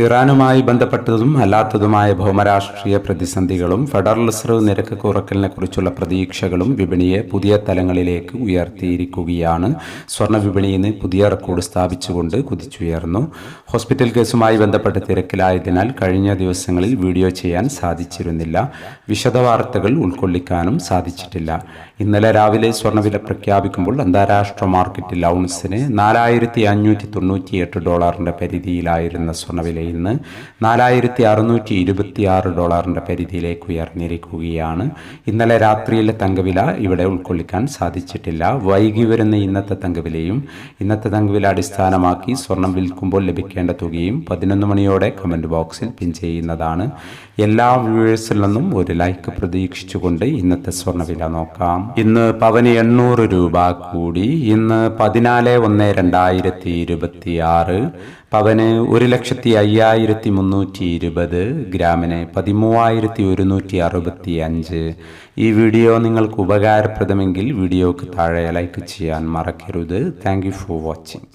ഇറാനുമായി ബന്ധപ്പെട്ടതും അല്ലാത്തതുമായ ഭൗമരാഷ്ട്രീയ പ്രതിസന്ധികളും ഫെഡറൽ റിസർവ് നിരക്ക് കുറയ്ക്കലിനെക്കുറിച്ചുള്ള പ്രതീക്ഷകളും വിപണിയെ പുതിയ തലങ്ങളിലേക്ക് ഉയർത്തിയിരിക്കുകയാണ്. സ്വർണ്ണ വിപണിയിൽ നിന്ന് പുതിയ റെക്കോർഡ് സ്ഥാപിച്ചുകൊണ്ട് കുതിച്ചുയർന്നു. ഹോസ്പിറ്റൽ കേസുമായി ബന്ധപ്പെട്ട തിരക്കിലായതിനാൽ കഴിഞ്ഞ ദിവസങ്ങളിൽ വീഡിയോ ചെയ്യാൻ സാധിച്ചിരുന്നില്ല. വിശദവാർത്തകൾ ഉൾക്കൊള്ളിക്കാനും സാധിച്ചിട്ടില്ല. ഇന്നലെ രാവിലെ സ്വർണ്ണവില പ്രഖ്യാപിക്കുമ്പോൾ അന്താരാഷ്ട്ര മാർക്കറ്റിൽ ഔൺസിന് $4,598 പരിധിയിലായിരുന്ന സ്വർണ്ണവില ഇന്ന് $4,626 പരിധിയിലേക്ക് ഉയർന്നിരിക്കുകയാണ്. ഇന്നലെ രാത്രിയിലെ തങ്കവില ഇവിടെ ഉൾക്കൊള്ളിക്കാൻ സാധിച്ചിട്ടില്ല. വൈകി വരുന്ന ഇന്നത്തെ തങ്കവിലയും ഇന്നത്തെ തങ്കവില അടിസ്ഥാനമാക്കി സ്വർണം വിൽക്കുമ്പോൾ ലഭിക്കേണ്ട തുകയും 11 മണിയോടെ കമന്റ് ബോക്സിൽ പിൻ ചെയ്യുന്നതാണ്. എല്ലാ വ്യൂവേഴ്സിൽ നിന്നും ഒരു ലൈക്ക് പ്രതീക്ഷിച്ചുകൊണ്ട് ഇന്നത്തെ സ്വർണ്ണവില നോക്കാം. ഇന്ന് പവന് 800 രൂപ കൂടി. ഇന്ന് 14/1/2026 പവന് 1,05,320, ഗ്രാമിന് 13,165. ഈ വീഡിയോ നിങ്ങൾക്ക് ഉപകാരപ്രദമെങ്കിൽ വീഡിയോക്ക് താഴെ ലൈക്ക് ചെയ്യാൻ മറക്കരുത്. Thank you for watching.